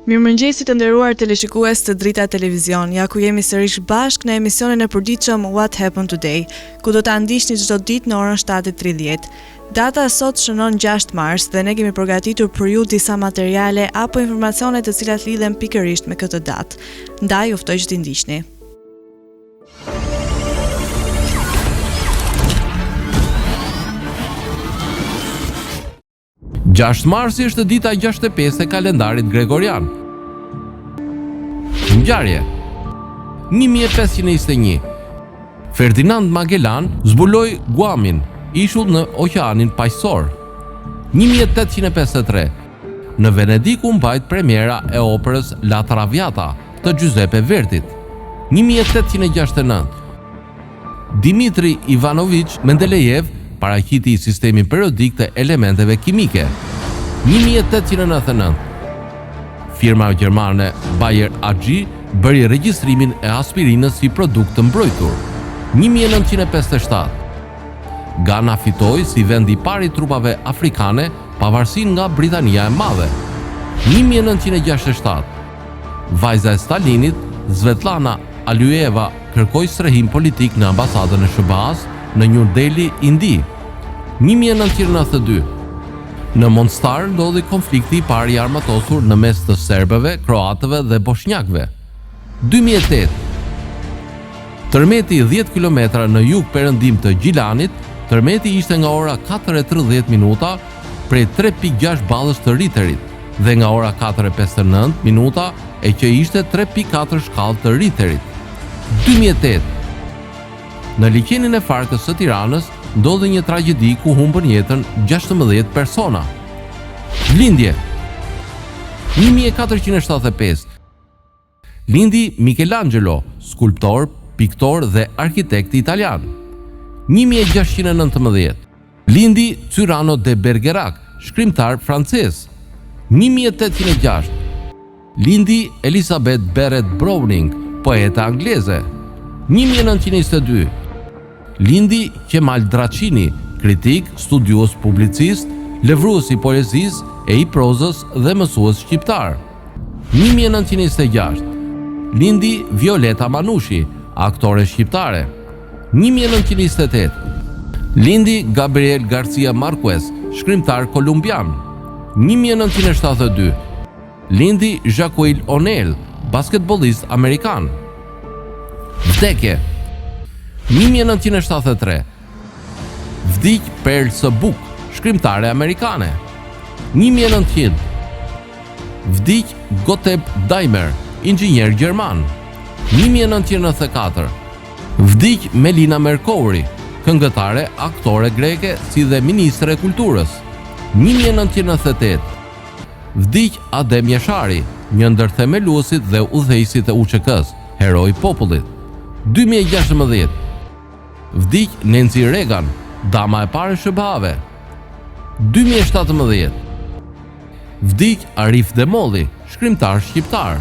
Mirëmëngjesi të nderuar teleshikues të Drita Televizion, ja ku jemi sërish bashkë në emisionin e përditshëm What Happened Today, ku do ta ndiqni çdo ditë në orën 7:30. Data sot shënon 6 mars dhe ne kemi përgatitur për ju disa materiale apo informacione të cilat lidhen pikërisht me këtë datë. Ndaj ju ftoj që t'i ndiqni. Gjashtë marsi është dita 65 e kalendarit gregorian. Ngjarje 1521. Ferdinand Magellan zbuloi Guamin, ishull në Oqeanin Paqësor. 1853. Në Venedik u mbajt premiera e operës La Traviata të Giuseppe Verdit. 1869. Dimitri Ivanović Mendelejev paraqiti sistemin periodik të elementeve kimike. 1899. Firma gjermane Bayer AG bëri regjistrimin e aspirinës si produkt të mbrojtur. 1957. Ghana fitoi si vendi i parë i trupave afrikane pavarësinë nga Britania e Madhe. 1967. Vajza e Stalinit, Svetlana Alieva, kërkoi strehim politik në ambasadën e SBA-s në New Delhi, Indi. 1992. Në Mostar ndodhi konflikti i parë i armatosur në mes të serbëve, kroatëve dhe bosnjakëve. 2008. Tërmeti 10 km në jug perëndim të Gjilanit, tërmeti ishte nga ora 4:30 minuta prej 3.6 ballës të Richterit dhe nga ora 4:59 minuta e që ishte 3.4 shkallë të Richterit. 2008. Në liçenin e Farkës së Tiranës ndodhi një tragjedi ku humbën jetën 16 persona. Lindje 1475. Lindi Michelangelo, skulptor, piktor dhe arkitekt italian. 1619. Lindi Cyrano de Bergerac, shkrimtar francez. 1806. Lindi Elizabeth Barrett Browning, poeta angleze. 1922. Lindi Kemal Dracini, kritik, studios, publicist, levrues i poezisë e i prozës dhe mësues shqiptar. 1926. Lindi Violeta Manushi, aktore shqiptare. 1928. Lindi Gabriel Garcia Marquez, shkrimtar kolumbian. 1972. Lindi Jacques O'Neal, basketbollist amerikan. Vdekje 1973. Vdiq Pearl së Buk, shkrimtare amerikane. 1900. Vdiq Gottlieb Daimler, inxhinier gjerman. 1994. Vdiq Melina Mercouri, këngëtare, aktore greke si dhe ministre e kulturës. 1998. Vdiq Adem Jeshari, një ndër themeluesit dhe udhëheqësit e UÇK-s, heroi i popullit. 2016. Vdiq Nancy Reagan, dama e parë e SBA-ve. 2017. Vdiq Arif Demolli, shkrimtar shqiptar.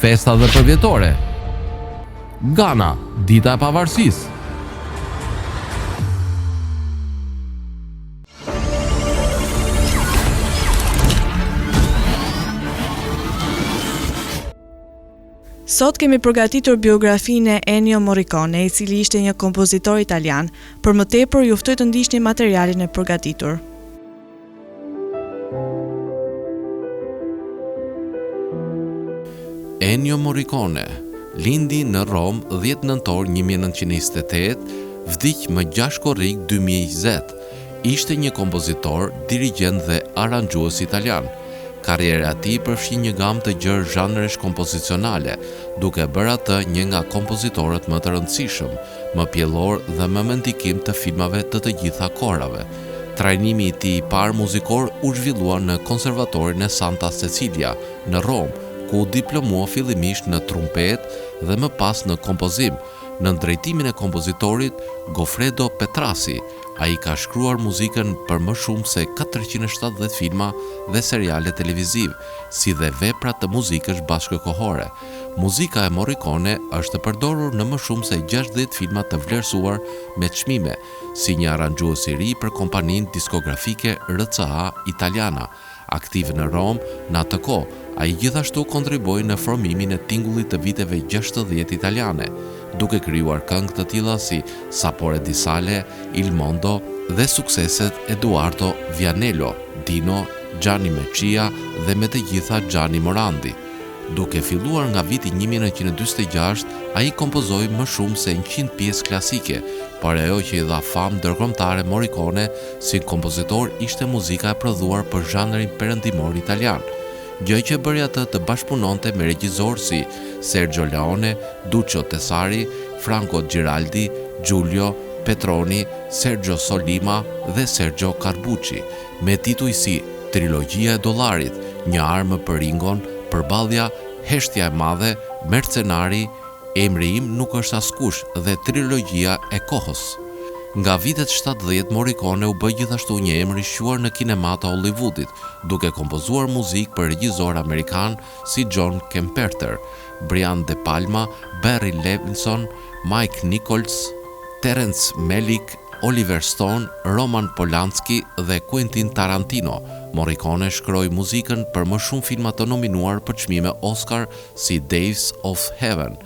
Festa dhe përvjetore. Ghana, dita e pavarësisë. Sot kemi përgatitur biografinë e Ennio Morricone, i cili ishte një kompozitor italian. Për më tepër ju ftoj të ndiqni materialin e përgatitur. Ennio Morricone lindi në Rom 10 nëntor 1928, vdiq më 6 korrik 2020. Ishte një kompozitor, dirigjent dhe aranxhues italian. Karriera e tij përfshin një gamë të gjerë zhanresh kompozicionale, duke bërë atë një nga kompozitorët më të rëndësishëm, më pjellor dhe më me ndikim të filmave të gjitha kohërave. Trajnimi i tij i parë muzikor u zhvillua në Konservatorin e Santa Cecilia në Rom, ku u diplomua fillimisht në trumpet dhe më pas në kompozim, në drejtimin e kompozitorit Goffredo Petrasi. Ai ka shkruar muzikën për më shumë se 470 filma dhe seriale televiziv, si dhe vepra të muzikës bashkëkohore. Muzika e Morricone është përdorur në më shumë se 60 filma të vlerësuar me çmime, si një aranxhues i ri për kompaninë diskografike RCA Italiana, aktiv në Rom. Në atë kohë, Ai gjithashtu kontriboi në formimin e tingullit të viteve 60 italiane, duke krijuar këngë të tilla si Sapore di Sale, Il Mondo dhe sukseset Eduardo Vianello, Dino, Gianni Meccia dhe me të gjitha Gianni Morandi. Duke filluar nga viti 1946, ai kompozoi më shumë se 100 pjesë klasike, por ajo që i dha famë ndërkombëtare Morricone si kompozitor ishte muzika e prodhuar për zhanrin perëndimor italian, gjë që bëri atë të bashkëpunonte me regjisorë si Sergio Leone, Duccio Tessari, Franco Giraldi, Giulio Petroni, Sergio Solima dhe Sergio Carbucci, me tituj si Trilogjia e Dollarit, Një armë për Ringon, Përballja, Heshtja e Madhe, Mercenari, Emri im nuk është askush dhe Trilogjia e Kohës. Nga vitet 70, Morricone u bë gjithashtu një emër i quajtur në kinemat e Hollywoodit, duke kompozuar muzikë për regjisorë amerikan si John Kemperter, Brian De Palma, Barry Levinson, Mike Nichols, Terence Malick, Oliver Stone, Roman Polanski dhe Quentin Tarantino. Morricone shkroi muzikën për më shumë filma të nominuar për çmime Oscar si Days of Heaven.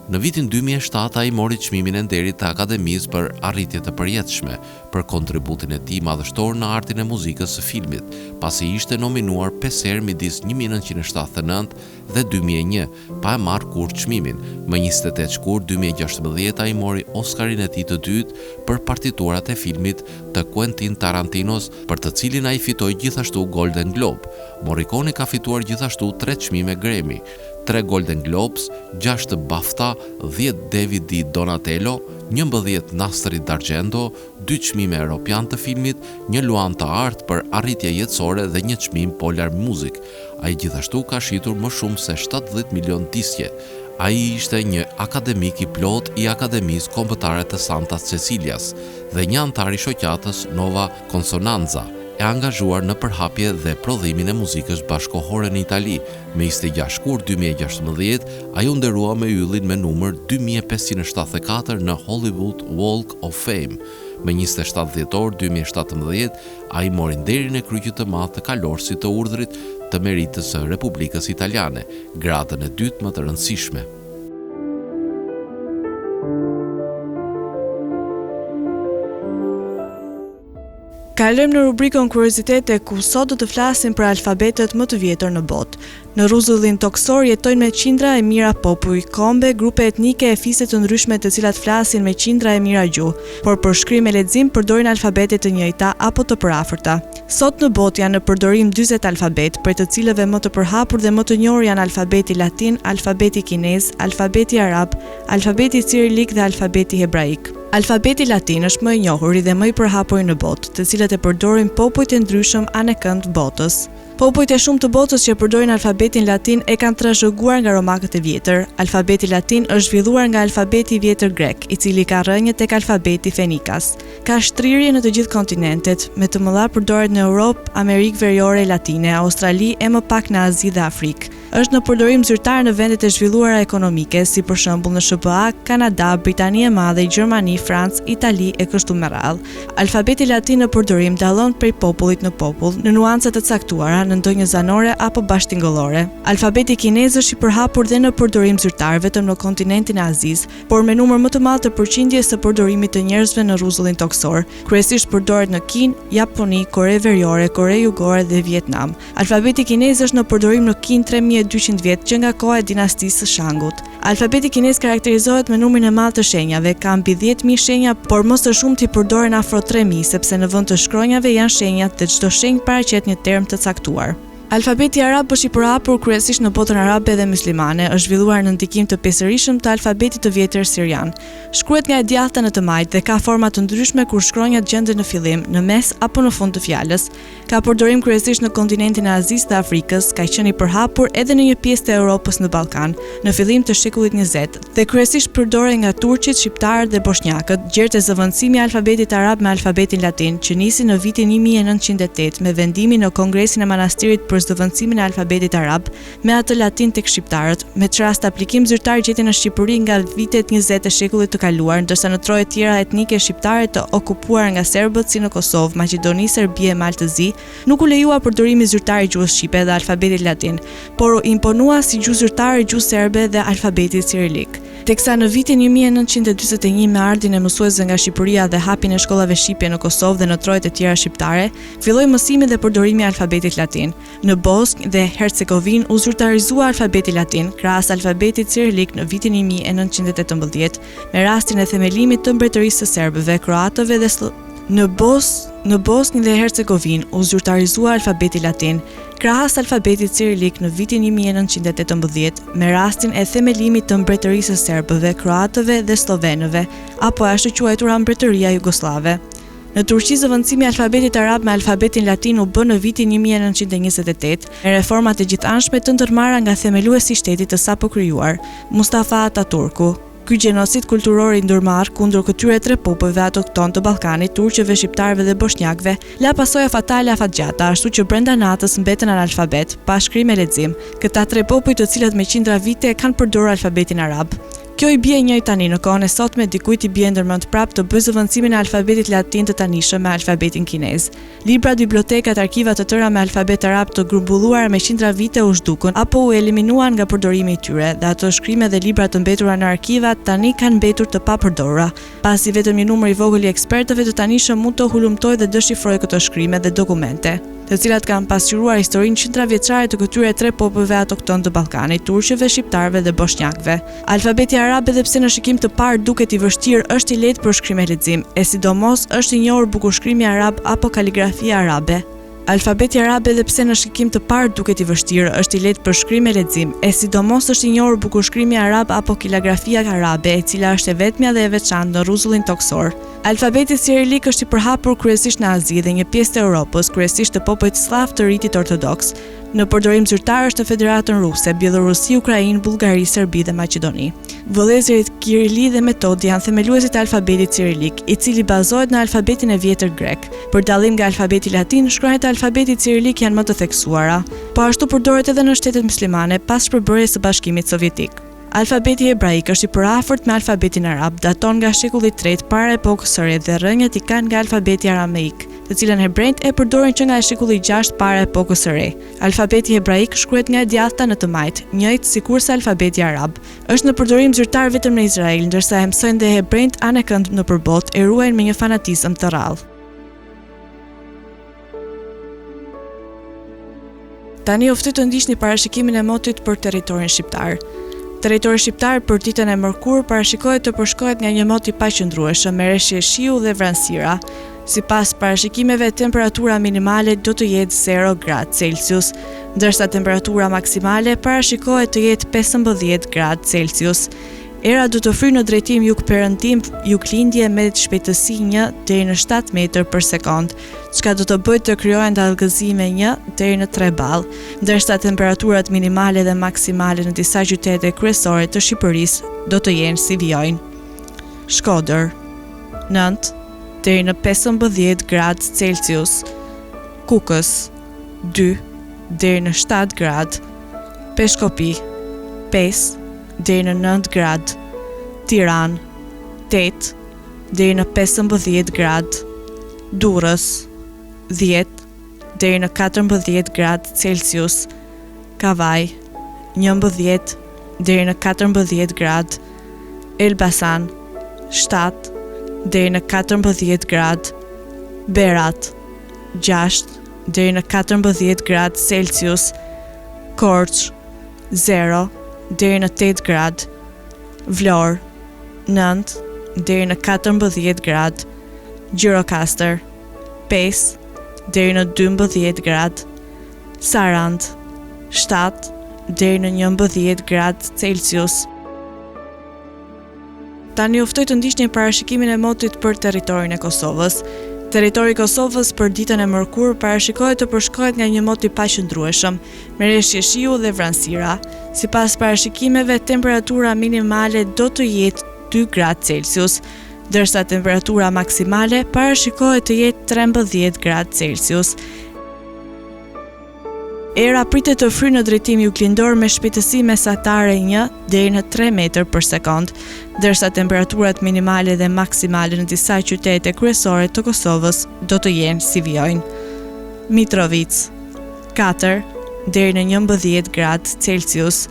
Në vitin 2007 ai mori çmimin e nderit të Akademisë për arritje të përjetshme për kontributin e tij madhështor në artin e muzikës së filmit, pasi ishte nominuar 5 herë midis 1979 dhe 2001, pa e marrë kurrë çmimin. Më 28 shkurt 2016 ai mori Oscarin e tij të dytë për partiturat e filmit të Quentin Tarantinos, për të cilin ai fitoi gjithashtu Golden Globe. Morricone ka fituar gjithashtu 3 çmime Grammy, 3 Golden Globes, 6 BAFTA, 10 David di Donatello, 11 Nastri d'Argento, 2 çmime Europian të filmit, 1 luan të artë për arritje jetësore dhe 1 çmim Polar Music. Ai gjithashtu ka shitur më shumë se 70 milion diskje. Ai ishte një akademik i plot i Akademisë Kombëtare të Santa Cecilias dhe një antar i shoqatës Nova Consonanza, e angazhuar në përhapje dhe prodhimin e muzikës bashkohore në Itali. Me 26 shkurt 2016, ai u nderua me yllin me numër 2574 në Hollywood Walk of Fame. Me 27 dhjetor 2017, ai mori nderin e kryqit të madh të kalorësit të urdhrit të meritës së Republikës Italiane, gradën e dytë më të rëndësishme. Kalojmë në rubrikën Kuriozitete, ku sot do të flasim për alfabetet më të vjetër në botë. Në rrezullin toksor jetojnë me qindra e mijëra popull, kombe, grupe etnike e fise të ndryshme të cilat flasin me qindra e mijëra gjuhë, por për shkrim e lexim përdorin alfabete të njëjta apo të përafërta. Sot në botë janë në përdorim 40 alfabet, për të cilëve më të përhapur dhe më të njohur janë alfabeti latin, alfabeti kinez, alfabeti arab, alfabeti cirilik dhe alfabeti hebraik. Alfabeti latin është më i njohur dhe më i përhapur në botë, të cilët e përdorin popujt e ndryshëm anë kënd botës. Popujt e shumë të botës që përdorin alfabetin latin e kanë trashëguar nga romakët e vjetër. Alfabeti latin është zhvilluar nga alfabeti i vjetër grek, i cili ka rënje tek alfabeti fenikas. Ka shtrirje në të gjithë kontinentet, me të mëdha përdoret në Europë, Amerikë Veriore Latine, Australi e më pak në Azi dhe Afrikë. Është në përdorim zyrtar në vendet e zhvilluara ekonomike, si për shembull në SBA, Kanada, Britani e Madhe, Gjermani, Francë, Itali e kështu me radhë. Alfabeti latin në përdorim dallon prej popullit në popull në nuanca të caktuara, në ndonjë zanore apo bashkëtingëllore. Alfabeti kinez është i përhapur dhe në përdorim zyrtar vetëm në kontinentin e Azisë, por me numër më të madh të përqindjes së përdorimit të njerëzve në rrezullin toksor. Kryesisht përdoret në Kinë, Japoni, Kore Veriore, Kore Jugore dhe Vietnam. Alfabeti kinez është në përdorim në Kinë 3200 vjet që nga koha e dinastisë së Shangut. Alfabeti kinez karakterizohet me numrin e madh të shenjave, ka mbi 10.000 shenja, por më së shumti përdoren afro 3.000, sepse në vend të shkronjave janë shenjat dhe çdo shenjë paraqet një term të caktuar. Alfabeti arab është i përhapur kryesisht në botën arabe dhe muslimane, është zhvilluar në ndikim të pesërishëm të alfabetit të vjetër sirian. Shkruhet nga e djathta në të majtë dhe ka forma të ndryshme kur shkronjat gjenden në fillim, në mes apo në fund të fjalës. Ka përdorim kryesisht në kontinentin e Azisë dhe Afrikës, ka qenë i përhapur edhe në një pjesë të Europës në Ballkan, në fillim të shekullit 20 dhe kryesisht përdoren nga turqit, shqiptarët dhe bosnjakët. Gjerët e zëvendësimi i alfabetit arab me alfabetin latin, që nisi në vitin 1908 me vendimin në Kongresin e Manastirit për zëvendësimin e alfabetit arab me atë latin tek shqiptarët, me çrast aplikim zyrtar gjeti në Shqipëri nga vitet 20 e shekullit të kaluar, ndërsa në troje tjera etnike shqiptare të okupuar nga serbët si në Kosovë, Maqedoni, Serbi e Maltëzi, nuk u lejua përdorimi zyrtar i gjuhës shqipe dhe alfabetit latin, por u imponua si gjuhë zyrtare gjuhë serbe dhe alfabeti cirilik. Teksa në vitin 1941 me ardhin e mësuesve nga Shqipëria dhe hapin e shkollave shqipe në Kosovë dhe në trojet e tjera shqiptare, filloi mësimi dhe përdorimi i alfabetit latin. Në Bosnjë dhe Hercegovinë u zyrtarizua alfabeti latin krahas alfabetit cirilik në vitin 1918, me rastin e themelimit të mbretërisë së serbëve, kroatëve dhe Në Bosnjë dhe Hercegovinë u zyrtarizua alfabeti latin krahas alfabetit cirilik në vitin 1918, me rastin e themelimit të mbretërisë së serbëve, kroatëve dhe slovenëve, apo ashtu quajtura Mbretëria Jugoslave. Në Turqi zëvendësimi i alfabetit arab me alfabetin latin u bë në vitin 1928, me reformat e gjithanshme të ndërmarra nga themeluesi i shtetit të sapo krijuar, Mustafa Ataturku. Ky gjenocid kulturor i ndërmarrë kundër këtyre tre popujve autokton të Ballkanit, turqëve, shqiptarëve dhe bosnjakëve, la pasoja fatale afatgjata, ashtu që brenda natës mbetën analfabet, pa shkrim e lexim, këta tre popuj të cilët me qindra vite kanë përdorur alfabetin arab. Kjo i bie njëjtë tani në kohën e sotme, dikujt i bie ndërmend prap të bëjë zëvendësimin e alfabetit latin të tanishëm me alfabetin kinez. Librat, bibliotekat, arkivat të tëra me alfabet arab të grumbulluara me qindra vite u zhdukën apo u eliminuan nga përdorimi i tyre, dhe ato shkrime dhe libra të mbetura në arkivat tani kanë mbetur të papërdorura, pasi vetëm një numër i vogël i ekspertëve të tanishëm mund të hulumtojë dhe dëshifrojë këto shkrime dhe dokumente, të cilat kanë pasqyruar historinë qindravjeçare të këtyre tre popujve autokton të Ballkanit, turqëve, shqiptarëve dhe bosnjakëve. Alfabeti arab, edhe pse në shikim të parë duket i vështirë, është i lehtë për shkrim e lexim, e sidomos është i njohur bukushkrimi arab apo kaligrafia arabe. Alfabeti arab, edhe pse në shikim të parë duket i vështirë, është i lehtë për shkrim e lexim, e sidomos është i njohur bukushkrimi arab apo kaligrafia arabe, e cila është e vetmja dhe e veçantë në rrezullin toksor. Alfabeti cirilik është i përhapur kryesisht në Azi dhe një pjesë të Europës, kryesisht të popujt slav të ritit ortodoks. Në përdorim zyrtar është në Federatën Ruse, Bielorusi, Ukrainë, Bullgari, Serbi dhe Maqedoni. Vëllezërit Kirili dhe Metodi janë themeluesit e alfabetit cirilik, i cili bazohet në alfabetin e vjetër grek. Për dallim nga alfabeti latin, shkronjat e alfabetit cirilik janë më të theksuara, po ashtu përdoret edhe në shtetet muslimane pas shpërbërjes së Bashkimit Sovjetik. Alfabeti hebraik është i përafërt me alfabetin arab, daton nga shekulli 3 para epokës së re dhe rrënjët i kanë nga alfabeti arameik, të cilën hebrejt e përdorin që nga shekulli 6 para epokës së re. Alfabeti hebraik shkruhet nga e djathta në të majtë, njëjtë sikurse alfabeti arab. Është në përdorim zyrtar vetëm në Izrael, ndërsa e mësojnë dhe hebrejt anë kënd në përbot, e ruajnë me një fanatizëm të rrallë. Tani u ftoj të ndiqni parashikimin e motit për territorin shqiptar. Territori shqiptar për ditën e mërkurë parashikohet të përshkohet nga një mot i paqëndrueshëm me rreshje shiu dhe vranësira. Sipas parashikimeve, temperatura minimale do të jetë 0 gradë Celsius, ndërsa temperatura maksimale parashikohet të jetë 15 gradë Celsius. Era do të fryjë në drejtim jug-perëndim, juglindje me shpejtësi 1 deri në 7 metër për sekond, çka do të bëjë të krijohen dallgëzime 1 deri në 3 ball, ndërsa temperaturat minimale dhe maksimale në disa qytete kryesore të Shqipërisë do të jenë si vijojnë: Shkodër 9 deri në 15 gradë Celsius, Kukës 2 deri në 7 gradë, Peshkopi 5 deri në 9 gradë, Tiranë 8 deri në 15 gradë, Durrës 10 deri në 14 gradë Celsius, Kavaj 11 deri në 14 gradë, Elbasan 7 deri në 14 gradë, Berat 6 deri në 14 gradë Celsius, Korçë 0 deri në 8 gradë, Vlorë 9 deri në 14 gradë, Gjirokastër 5 deri në 12 gradë, Sarand 7 deri në 11 gradë Celsius. Tani u ftoj të ndiqni parashikimin e motit për territorin e Kosovës. Territori i Kosovës për ditën e mërkurë parashikohet të përshkohet nga një mot i paqëndrueshëm, me rreshje shiu dhe vranësira. Sipas parashikimeve, temperatura minimale do të jetë 2 gradë Celsius, ndërsa temperatura maksimale parashikohet të jetë 13 gradë Celsius. Era pritet të fryjë në drejtim juglindor me shpejtësi mesatare 1 deri në 3 metër për sekond, ndërsa temperaturat minimale dhe maksimale në disa qytete kryesore të Kosovës do të jenë si vijojnë. Mitrovic 4 deri në 11 gradë Celsius,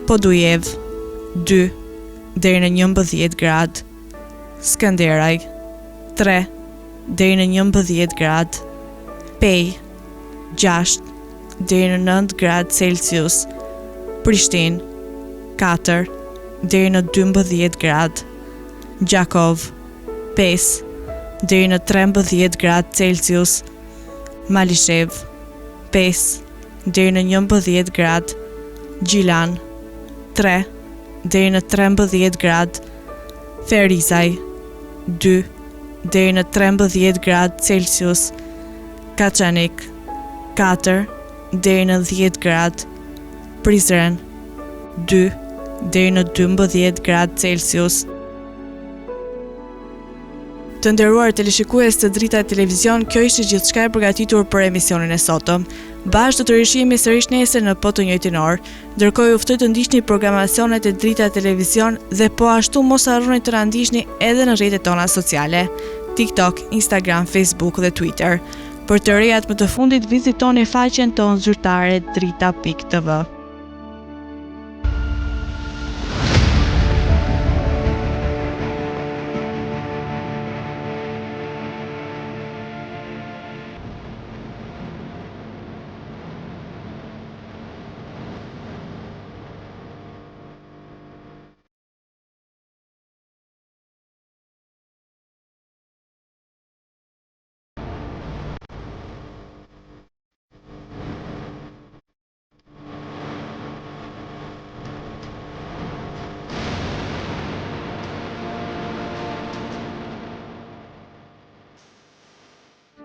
Podujev 2 deri në 11 gradë, Skënderaj 3 deri në 11 gradë, Pej 6 deri në 9 gradë Celsius, Prishtinë 4 deri në 12 gradë, Gjakov 5 deri në 13 gradë Celsius, Malishev 5 deri në 11 gradë, Gjilan 3 deri në 13 gradë, Ferizaj 2 deri në 13 gradë Celsius, Kaçanik 4 deri në 10 gradë, Prizren 2 deri në 12 gradë Celsius. Të nderuar teleshikues të Drita Televizion, kjo ishte gjithçka e përgatitur për emisionin e sotëm. Bashkë do të rishihemi sërish nesër në po të njëjtin orë. Ndërkohë ju ftoj të ndiqni programacionet e Drita Televizion dhe po ashtu mos harroni të na ndiqni edhe në rrjetet tona sociale, TikTok, Instagram, Facebook dhe Twitter. Për të rejat më të fundit, vizitoni faqen tonë zyrtare drita.tv.